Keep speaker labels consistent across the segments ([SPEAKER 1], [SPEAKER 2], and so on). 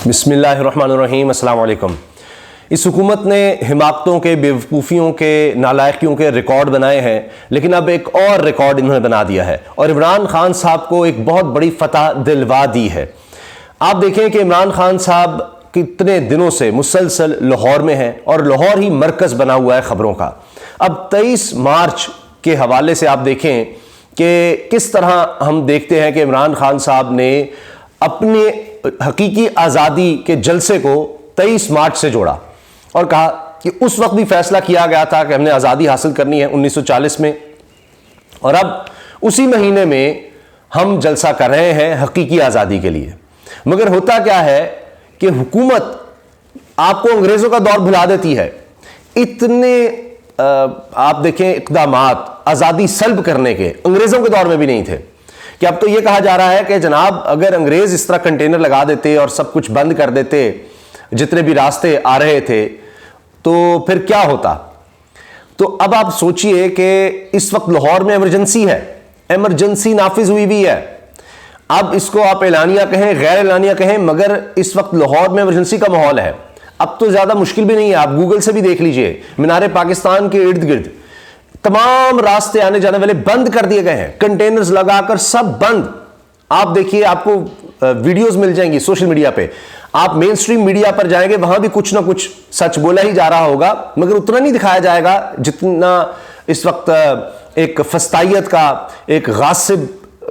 [SPEAKER 1] بسم اللہ الرحمن الرحیم۔ السلام علیکم۔ اس حکومت نے حماقتوں کے، بیوقوفیوں کے، نالائقیوں کے ریکارڈ بنائے ہیں، لیکن اب ایک اور ریکارڈ انہوں نے بنا دیا ہے اور عمران خان صاحب کو ایک بہت بڑی فتح دلوا دی ہے۔ آپ دیکھیں کہ عمران خان صاحب کتنے دنوں سے مسلسل لاہور میں ہیں اور لاہور ہی مرکز بنا ہوا ہے خبروں کا۔ اب 23 مارچ کے حوالے سے آپ دیکھیں کہ کس طرح ہم دیکھتے ہیں کہ عمران خان صاحب نے اپنے حقیقی آزادی کے جلسے کو 23 مارچ سے جوڑا اور کہا کہ اس وقت بھی فیصلہ کیا گیا تھا کہ ہم نے آزادی حاصل کرنی ہے 1940 میں، اور اب اسی مہینے میں ہم جلسہ کر رہے ہیں حقیقی آزادی کے لیے۔ مگر ہوتا کیا ہے کہ حکومت آپ کو انگریزوں کا دور بھلا دیتی ہے۔ اتنے آپ دیکھیں اقدامات آزادی سلب کرنے کے انگریزوں کے دور میں بھی نہیں تھے، کہ اب تو یہ کہا جا رہا ہے کہ جناب اگر انگریز اس طرح کنٹینر لگا دیتے اور سب کچھ بند کر دیتے جتنے بھی راستے آ رہے تھے تو پھر کیا ہوتا۔ تو اب آپ سوچئے کہ اس وقت لاہور میں ایمرجنسی ہے، ایمرجنسی نافذ ہوئی بھی ہے۔ اب اس کو آپ اعلانیہ کہیں غیر اعلانیہ کہیں، مگر اس وقت لاہور میں ایمرجنسی کا ماحول ہے۔ اب تو زیادہ مشکل بھی نہیں ہے، آپ گوگل سے بھی دیکھ لیجئے، مینار پاکستان کے ارد گرد تمام راستے آنے جانے والے بند کر دیے گئے ہیں، کنٹینرز لگا کر سب بند۔ آپ دیکھیے، آپ کو ویڈیوز مل جائیں گی سوشل میڈیا پہ، آپ مین سٹریم میڈیا پر جائیں گے، وہاں بھی کچھ نہ کچھ سچ بولا ہی جا رہا ہوگا، مگر اتنا نہیں دکھایا جائے گا جتنا اس وقت ایک فسطائیت کا، ایک غاصب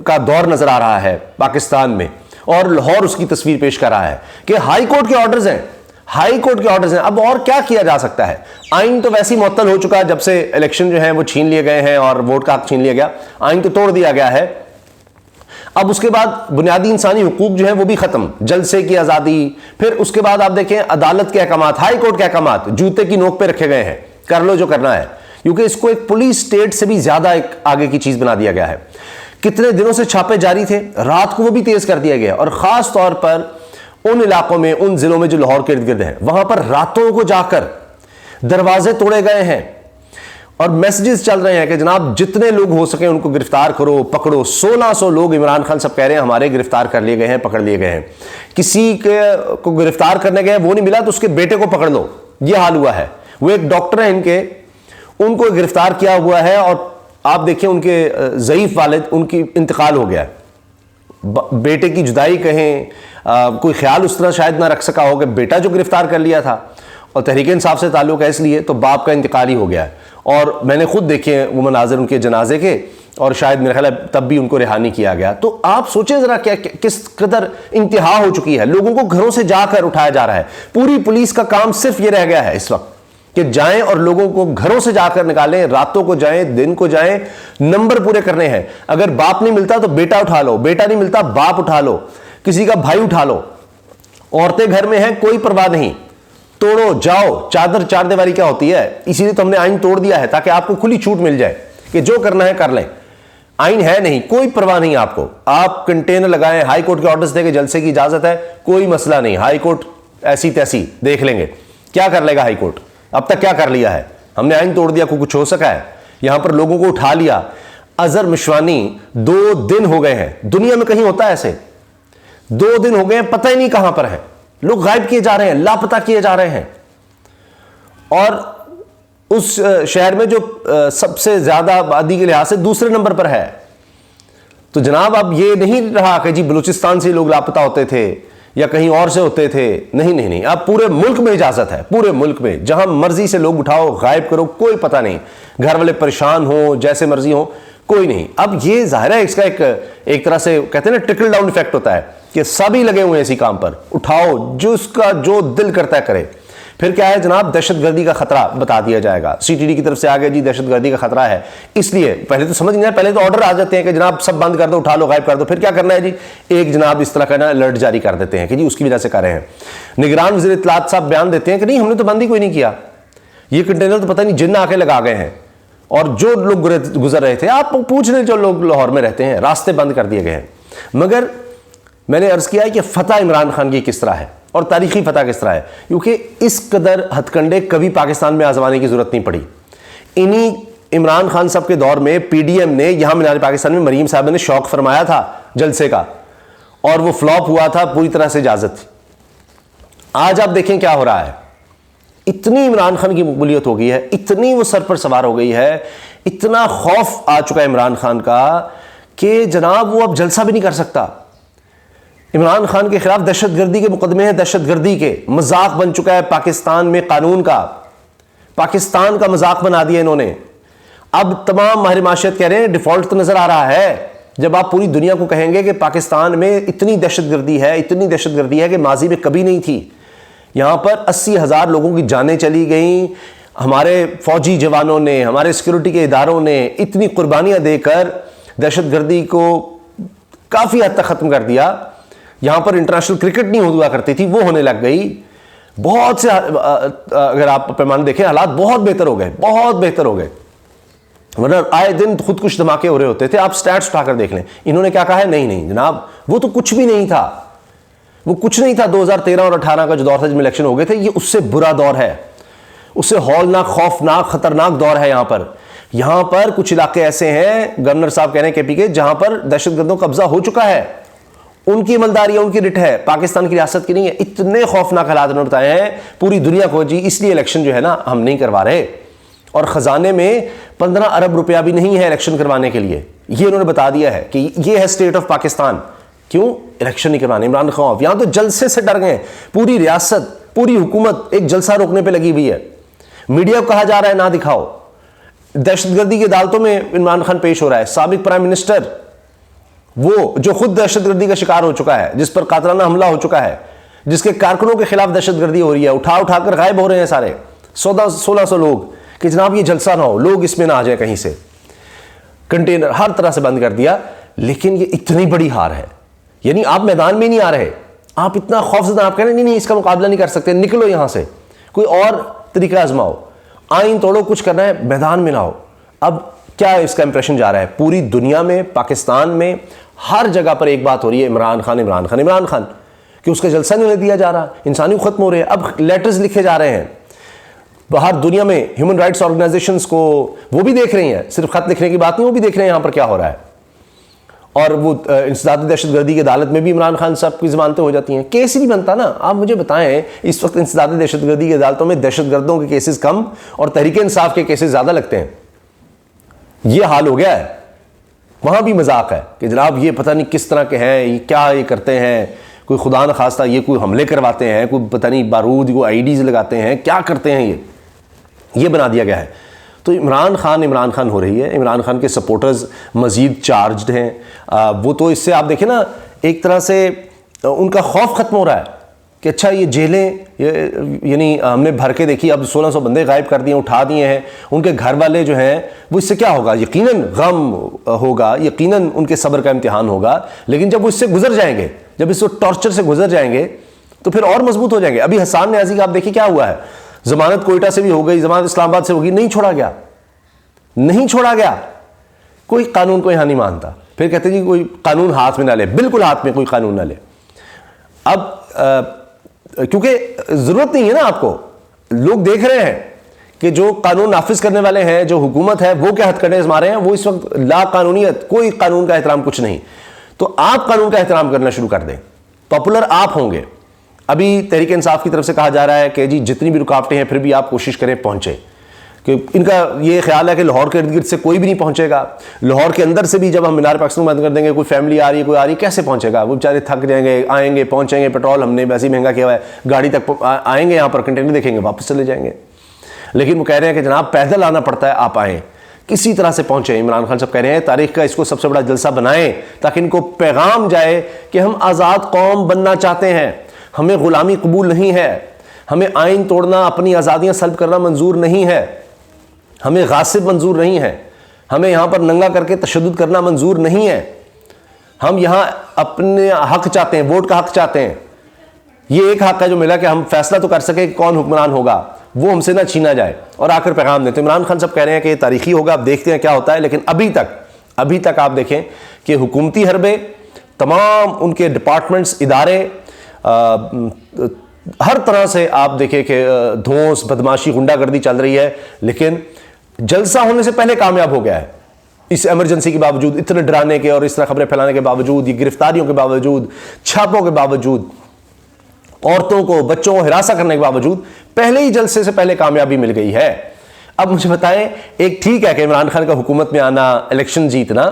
[SPEAKER 1] کا دور نظر آ رہا ہے پاکستان میں، اور لاہور اس کی تصویر پیش کر رہا ہے کہ ہائی کورٹ کے آرڈرز ہیں، ہائی کورٹ کے آرڈرز ہیں۔ اب اور کیا کیا جا سکتا ہے؟ آئین تو ویسے ہی معطل ہو چکا ہے، جب سے الیکشن جو ہیں وہ چھین لیے گئے ہیں اور ووٹ کا حق چھین لیا گیا، آئین تو توڑ دیا گیا ہے۔ اب اس کے بعد بنیادی انسانی حقوق جو ہیں وہ بھی ختم، جلسے کی آزادی، پھر اس کے بعد آپ دیکھیں عدالت کے احکامات، ہائی کورٹ کے احکامات جوتے کی نوک پہ رکھے گئے ہیں، کر لو جو کرنا ہے، کیونکہ اس کو ایک پولیس اسٹیٹ سے بھی زیادہ ایک آگے کی چیز بنا دیا گیا ہے۔ کتنے دنوں سے چھاپے جاری تھے، رات کو وہ بھی تیز کر دیا گیا، اور خاص طور پر ان علاقوں میں، ان ضلعوں میں جو لاہور کے ارد گرد ہیں، وہاں پر راتوں کو جا کر دروازے توڑے گئے ہیں اور میسیجز چل رہے ہیں کہ جناب جتنے لوگ ہو سکیں ان کو گرفتار کرو، پکڑو۔ 1600 لوگ عمران خان صاحب کہہ رہے ہیں ہمارے گرفتار کر لیے گئے ہیں، پکڑ لیے گئے ہیں۔ کسی کو گرفتار کرنے گئے وہ نہیں ملا تو اس کے بیٹے کو پکڑ لو، یہ حال ہوا ہے۔ وہ ایک ڈاکٹر ہیں ان کے، ان کو گرفتار کیا ہوا ہے، اور آپ دیکھیں ان کے ضعیف والد، ان کی انتقال ہو گیا ہے۔ بیٹے کی جدائی کہیں، کوئی خیال اس طرح شاید نہ رکھ سکا ہو کہ بیٹا جو گرفتار کر لیا تھا، اور تحریک انصاف سے تعلق ہے اس لیے، تو باپ کا انتقال ہی ہو گیا ہے۔ اور میں نے خود دیکھے وہ مناظر ان کے جنازے کے، اور شاید میرا خیال ہے تب بھی ان کو رہا نہیں کیا گیا۔ تو آپ سوچیں ذرا کس قدر انتہا ہو چکی ہے، لوگوں کو گھروں سے جا کر اٹھایا جا رہا ہے۔ پوری پولیس کا کام صرف یہ رہ گیا ہے اس وقت کہ جائیں اور لوگوں کو گھروں سے جا کر نکالیں، راتوں کو جائیں، دن کو جائیں، نمبر پورے کرنے ہیں۔ اگر باپ نہیں ملتا تو بیٹا اٹھا لو، بیٹا نہیں ملتا باپ اٹھا لو، کسی کا بھائی اٹھا لو۔ عورتیں گھر میں ہیں، کوئی پرواہ نہیں، توڑو جاؤ۔ چادر چار دیواری کیا ہوتی ہے؟ اسی لیے تو ہم نے آئین توڑ دیا ہے تاکہ آپ کو کھلی چھوٹ مل جائے کہ جو کرنا ہے کر لیں۔ آئین ہے نہیں، کوئی پرواہ نہیں آپ کو، آپ کنٹینر لگائیں، ہائی کورٹ کے آرڈرز دے کے جلسے کی اجازت ہے، کوئی مسئلہ نہیں، ہائی کورٹ ایسی تیسی دیکھ لیں گے۔ کیا کر لے گا ہائی کورٹ؟ اب تک کیا کر لیا ہے؟ ہم نے آئین توڑ دیا، کوئی کچھ ہو سکا ہے؟ یہاں پر لوگوں کو اٹھا لیا۔ اظہر مشوانی 2 دن ہو گئے ہیں، دنیا میں کہیں ہوتا ہے ایسے؟ 2 دن ہو گئے ہیں، پتہ ہی نہیں کہاں پر ہیں، لوگ غائب کیے جا رہے ہیں، لاپتہ کیے جا رہے ہیں۔ اور اس شہر میں جو سب سے زیادہ آبادی کے لحاظ سے دوسرے نمبر پر ہے، تو جناب اب یہ نہیں رہا کہ جی بلوچستان سے لوگ لاپتہ ہوتے تھے یا کہیں اور سے ہوتے تھے، نہیں، اب پورے ملک میں اجازت ہے، پورے ملک میں جہاں مرضی سے لوگ اٹھاؤ، غائب کرو، کوئی پتہ نہیں، گھر والے پریشان ہوں، جیسے مرضی ہوں، کوئی نہیں۔ اب یہ ظاہر ہے اس کا ایک طرح سے کہتے ہیں نا ٹرکل ڈاؤن ایفیکٹ ہوتا ہے کہ سبھی لگے ہوئے ہیں اسی کام پر، اٹھاؤ، جو اس کا جو دل کرتا ہے کرے۔ پھر کیا ہے جناب، دہشت گردی کا خطرہ بتا دیا جائے گا، سی ٹی ڈی کی طرف سے آگے جی دہشت گردی کا خطرہ ہے، اس لیے پہلے تو سمجھ نہیں آیا، پہلے تو آرڈر آ جاتے ہیں کہ جناب سب بند کر دو، اٹھا لو، غائب کر دو۔ پھر کیا کرنا ہے جی، ایک جناب اس طرح کا نا الرٹ جاری کر دیتے ہیں کہ جی اس کی وجہ سے کر رہے ہیں۔ نگران وزیر اطلاعات صاحب بیان دیتے ہیں کہ نہیں ہم نے تو بند ہی کوئی نہیں کیا، یہ کنٹینر تو پتہ نہیں جن آ کے لگا گئے ہیں، اور جو لوگ گزر رہے تھے، آپ پوچھ لیں جو لوگ لاہور میں رہتے ہیں، راستے بند کر دیے گئے ہیں۔ مگر میں نے عرض کیا ہے کہ فتح عمران خان کی کس طرح ہے اور تاریخی فتح کس طرح ہے، کیونکہ اس قدر ہتھ کنڈے کبھی پاکستان میں آزمانے کی ضرورت نہیں پڑی۔ انہی عمران خان صاحب کے دور میں پی ڈی ایم نے یہاں مینار پاکستان میں مریم صاحب نے شوق فرمایا تھا جلسے کا، اور وہ فلاپ ہوا تھا، پوری طرح سے اجازت تھی۔ آج آپ دیکھیں کیا ہو رہا ہے. اتنی عمران خان کی مقبولیت ہو گئی ہے, اتنی وہ سر پر سوار ہو گئی ہے, اتنا خوف آ چکا ہے عمران خان کا کہ جناب وہ اب جلسہ بھی نہیں کر سکتا. عمران خان کے خلاف دہشت گردی کے مقدمے ہیں, دہشت گردی کے. مذاق بن چکا ہے پاکستان میں قانون کا, پاکستان کا مذاق بنا دیا انہوں نے. اب تمام ماہر معاشرت کہہ رہے ہیں ڈیفالٹ تو نظر آ رہا ہے جب آپ پوری دنیا کو کہیں گے کہ پاکستان میں اتنی دہشت گردی ہے, اتنی دہشت گردی ہے کہ ماضی میں کبھی نہیں تھی. یہاں پر 80,000 لوگوں کی جانیں چلی گئیں. ہمارے فوجی جوانوں نے, ہمارے سیکورٹی کے اداروں نے اتنی قربانیاں دے کر دہشت گردی کو کافی حد تک ختم کر دیا. یہاں پر انٹرنیشنل کرکٹ نہیں ہوا کرتی تھی, وہ ہونے لگ گئی. بہت سے اگر آپ پیمانے دیکھیں حالات بہت بہتر ہو گئے, بہت بہتر ہو گئے. ورنہ آئے دن خود کچھ دھماکے ہو رہے ہوتے تھے. آپ سٹیٹس اٹھا کر دیکھ لیں. انہوں نے کیا کہا ہے, نہیں جناب وہ تو کچھ بھی نہیں تھا, وہ کچھ نہیں تھا. 2013 اور 18 کا جو دور تھا جب الیکشن ہو گئے تھے, یہ اس سے برا دور ہے, اس سے ہولناک, خوفناک, خطرناک دور ہے. یہاں پر کچھ علاقے ایسے ہیں, گورنر صاحب کہہ رہے ہیں کے پی کے, جہاں پر دہشت گردوں کا قبضہ ہو چکا ہے. ان کی عملداری ہے, ان کی رٹ ہے, پاکستان کی ریاست کی نہیں ہے. اتنے خوفناک حالات انہوں نے بتائے ہیں پوری دنیا کو, جی اس لیے الیکشن جو ہے نا ہم نہیں کروا رہے. اور خزانے میں 15 ارب روپیہ بھی نہیں ہے الیکشن کروانے کے لیے. یہ انہوں نے بتا دیا ہے کہ یہ ہے اسٹیٹ آف پاکستان. کیوں الیکشن نہیں کروانے؟ عمران خان یہاں تو جلسے سے ڈر گئے. پوری ریاست, پوری حکومت ایک جلسہ روکنے پہ لگی ہوئی ہے. میڈیا کو کہا جا رہا ہے نہ دکھاؤ. دہشت گردی کی عدالتوں میں عمران خان پیش ہو رہا ہے. سابق پرائم منسٹر, وہ جو خود دہشت گردی کا شکار ہو چکا ہے, جس پر قاتلانہ حملہ ہو چکا ہے, جس کے کارکنوں کے خلاف دہشت گردی ہو رہی ہے, اٹھا کر غائب ہو رہے ہیں سارے 1600 لوگ کہ جناب یہ جلسہ نہ ہو, لوگ اس میں نہ آ جائیں کہیں سے. کنٹینر ہر طرح سے بند کر دیا. لیکن یہ اتنی بڑی ہار ہے, یعنی آپ میدان میں نہیں آ رہے, آپ اتنا خوف زدہ, آپ کہہ رہے ہیں نہیں اس کا مقابلہ نہیں کر سکتے, نکلو یہاں سے, کوئی اور طریقہ آزماؤ, آئین توڑو, کچھ کرنا ہے میدان میں لاؤ. اب کیا اس کا امپریشن جا رہا ہے پوری دنیا میں, پاکستان میں, ہر جگہ پر ایک بات ہو رہی ہے, عمران خان عمران خان عمران خان, کہ اس کا جلسہ نہیں دیا جا رہا, انسانی ختم ہو رہے ہیں. اب لیٹرز لکھے جا رہے ہیں باہر دنیا میں, ہیومن رائٹس آرگنائزیشنز کو, وہ بھی دیکھ رہی ہیں, صرف خط لکھنے کی بات نہیں, وہ بھی دیکھ رہے ہیں یہاں پر کیا ہو رہا ہے. اور وہ انسداد دہشت گردی کی عدالت میں بھی عمران خان صاحب کی ضمانتیں ہو جاتی ہیں. کیس ہی نہیں بنتا نا. آپ مجھے بتائیں اس وقت انسداد دہشت گردی کی عدالتوں میں دہشت گردوں کے کیسز کم اور تحریک انصاف کے کیسز زیادہ لگتے ہیں. یہ حال ہو گیا ہے. وہاں بھی مذاق ہے کہ جناب یہ پتہ نہیں کس طرح کے ہیں, یہ کیا یہ کرتے ہیں, کوئی خدا نخواستہ یہ کوئی حملے کرواتے ہیں, کوئی پتہ نہیں بارود, کوئی آئی ڈیز لگاتے ہیں, کیا کرتے ہیں, یہ بنا دیا گیا ہے. تو عمران خان ہو رہی ہے. عمران خان کے سپورٹرز مزید چارجڈ ہیں. وہ تو اس سے آپ دیکھیں نا, ایک طرح سے ان کا خوف ختم ہو رہا ہے کہ اچھا یہ جیلیں, یعنی ہم نے بھر کے دیکھی, اب 1600 بندے غائب کر دیے, اٹھا دیے ہیں. ان کے گھر والے جو ہیں وہ اس سے کیا ہوگا, یقیناً غم ہوگا, یقیناً ان کے صبر کا امتحان ہوگا. لیکن جب وہ اس سے گزر جائیں گے, جب اس ٹارچر سے گزر جائیں گے تو پھر اور مضبوط ہو جائیں گے. ابھی حسان نیازی کا آپ دیکھیے کیا ہوا ہے, ضمانت کوئٹہ سے بھی ہو گئی, ضمانت اسلام آباد سے ہوگی, نہیں چھوڑا گیا, نہیں چھوڑا گیا. کوئی قانون کو یہاں نہیں مانتا. پھر کہتے جی کوئی قانون ہاتھ میں نہ لے, بالکل ہاتھ میں کوئی قانون نہ لے. اب کیونکہ ضرورت نہیں ہے نا آپ کو, لوگ دیکھ رہے ہیں کہ جو قانون نافذ کرنے والے ہیں, جو حکومت ہے, وہ کیا ہتھ کنڈے آزما رہے ہیں. وہ اس وقت لا قانونیت, کوئی قانون کا احترام, کچھ نہیں. تو آپ قانون کا احترام کرنا شروع کر دیں, پاپولر آپ ہوں گے. ابھی تحریک انصاف کی طرف سے کہا جا رہا ہے کہ جی جتنی بھی رکاوٹیں ہیں پھر بھی آپ کوشش کریں پہنچے, کہ ان کا یہ خیال ہے کہ لاہور کے ارد گرد سے کوئی بھی نہیں پہنچے گا. لاہور کے اندر سے بھی جب ہم مینار پاکستان بند کر دیں گے, کوئی فیملی آ رہی ہے, کوئی آ رہی ہے, کیسے پہنچے گا؟ وہ بیچارے تھک جائیں گے, آئیں گے, پہنچیں گے, پیٹرول ہم نے ویسے ہی مہنگا کیا ہوا ہے, گاڑی تک آئیں گے, یہاں پر کنٹینر دیکھیں گے, واپس چلے جائیں گے. لیکن وہ کہہ رہے ہیں کہ جناب پیدل آنا پڑتا ہے, آپ آئیں, کسی طرح سے پہنچیں. عمران خان صاحب کہہ رہے ہیں تاریخ کا اس کو سب سے بڑا جلسہ بنائیں تاکہ ان کو پیغام جائے کہ ہم آزاد قوم بننا چاہتے ہیں, ہمیں غلامی قبول نہیں ہے, ہمیں آئین توڑنا, اپنی آزادیاں سلب کرنا منظور نہیں ہے, ہمیں غاصب منظور نہیں ہے, ہمیں یہاں پر ننگا کر کے تشدد کرنا منظور نہیں ہے. ہم یہاں اپنے حق چاہتے ہیں, ووٹ کا حق چاہتے ہیں. یہ ایک حق ہے جو ملا کہ ہم فیصلہ تو کر سکیں کہ کون حکمران ہوگا, وہ ہم سے نہ چھینا جائے, اور آ کر پیغام دیں. تو عمران خان صاحب کہہ رہے ہیں کہ یہ تاریخی ہوگا, اب دیکھتے ہیں کیا ہوتا ہے. لیکن ابھی تک آپ دیکھیں کہ حکومتی حربے, تمام ان کے ڈپارٹمنٹس, ادارے, ہر طرح سے آپ دیکھیں کہ دھونس, بدماشی, غنڈہ گردی چل رہی ہے. لیکن جلسہ ہونے سے پہلے کامیاب ہو گیا ہے. اس ایمرجنسی کے باوجود, اتنے ڈرانے کے اور اس طرح خبریں پھیلانے کے باوجود, یہ گرفتاریوں کے باوجود, چھاپوں کے باوجود, عورتوں کو بچوں کو ہراساں کرنے کے باوجود پہلے ہی جلسے سے پہلے کامیابی مل گئی ہے۔ اب مجھے بتائیں، ایک ٹھیک ہے کہ عمران خان کا حکومت میں آنا، الیکشن جیتنا،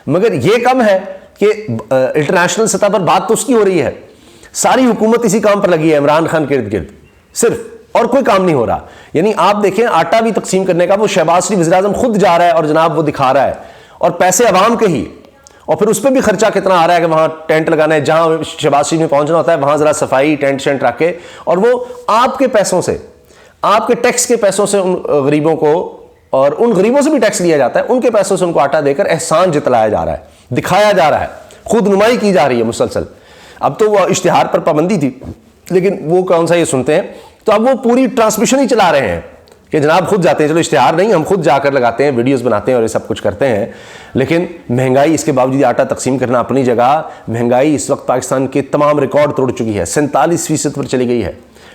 [SPEAKER 1] مگر یہ کم ہے کہ انٹرنیشنل سطح پر بات تو اس کی ہو رہی ہے، ساری حکومت اسی کام پر لگی ہے عمران خان کے ارد گرد صرف، اور کوئی کام نہیں ہو رہا۔ یعنی آپ دیکھیں آٹا بھی تقسیم کرنے کا وہ شہباز شریف وزیر اعظم خود جا رہا ہے اور جناب وہ دکھا رہا ہے، اور پیسے عوام کے ہی، اور پھر اس پہ بھی خرچہ کتنا آ رہا ہے کہ وہاں ٹینٹ لگانا ہے، جہاں شہباز شریف میں پہنچنا ہوتا ہے وہاں ذرا صفائی ٹینٹ شینٹ رکھ کے، اور وہ آپ کے پیسوں سے، آپ کے ٹیکس کے پیسوں سے ان غریبوں کو، اور ان غریبوں سے بھی ٹیکس لیا جاتا ہے، ان کے پیسوں سے ان کو آٹا دے کر احسان جتلایا جا رہا ہے، دکھایا جا رہا ہے، خود نمائی کی جا رہی ہے مسلسل۔ اب تو وہ اشتہار پر پابندی تھی لیکن وہ کون سا یہ سنتے ہیں، تو اب وہ پوری ٹرانسمیشن ہی چلا رہے ہیں کہ جناب خود جاتے ہیں، چلو اشتہار نہیں ہم خود جا کر لگاتے ہیں، ویڈیوز بناتے ہیں اور یہ سب کچھ کرتے ہیں، لیکن مہنگائی اس کے باوجود آٹا تقسیم کرنا اپنی جگہ، مہنگائی اس وقت پاکستان کے تمام ریکارڈ توڑ چکی ہے، 47% پر چلی گئی ہے،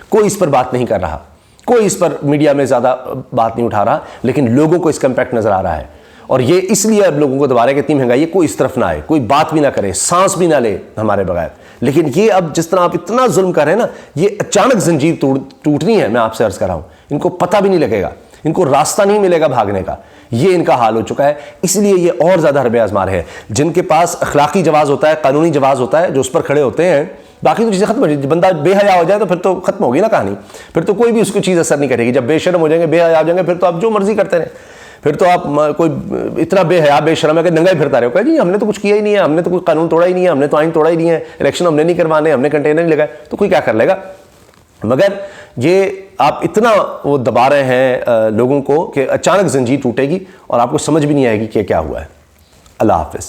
[SPEAKER 1] کوئی اس پر بات نہیں کر رہا، کوئی اس پر میڈیا میں زیادہ بات نہیں اٹھا رہا، لیکن لوگوں کو اس کا امپیکٹ نظر آ رہا ہے، اور یہ اس لیے اب لوگوں کو دبا رہا ہے کہ اتنی مہنگائی ہے، کوئی اس طرف نہ آئے، کوئی بات بھی نہ کرے، سانس بھی نہ لے ہمارے بغیر۔ لیکن یہ اب جس طرح آپ اتنا ظلم کر رہے ہیں نا، یہ اچانک زنجیر ٹوٹنی ہے، میں آپ سے عرض کر رہا ہوں، ان کو پتہ بھی نہیں لگے گا، ان کو راستہ نہیں ملے گا بھاگنے کا، یہ ان کا حال ہو چکا ہے۔ اس لیے یہ اور زیادہ حربے آزمار ہے، جن کے پاس اخلاقی جواز ہوتا ہے، قانونی جواز ہوتا ہے، جو اس پر کھڑے ہوتے ہیں، باقی تو چیزیں ختم ہو جائیں، بندہ بے حیا ہو جائے تو پھر تو ختم ہوگی نا کہانی، پھر تو کوئی بھی اس کو چیز اثر نہیں کرے گی۔ جب بے شرم ہو جائیں گے، بے حیا ہو جائیں گے، پھر تو آپ جو مرضی کرتے رہیں، پھر تو آپ کوئی اتنا بے حیا بے شرم ہے کہ ننگا ہی پھرتا رہے ہو کہ جی ہم نے تو کچھ کیا ہی نہیں ہے، ہم نے تو کوئی قانون توڑا ہی نہیں ہے، ہم نے تو آئین توڑا ہی نہیں ہے، الیکشن ہم نے نہیں کروانے، ہم نے کنٹینر نہیں لگائے، تو کوئی کیا کر لے گا؟ مگر یہ آپ اتنا وہ دبا رہے ہیں لوگوں کو کہ اچانک زنجیر ٹوٹے گی اور آپ کو سمجھ بھی نہیں آئے گی کہ کیا ہوا ہے۔ اللہ حافظ۔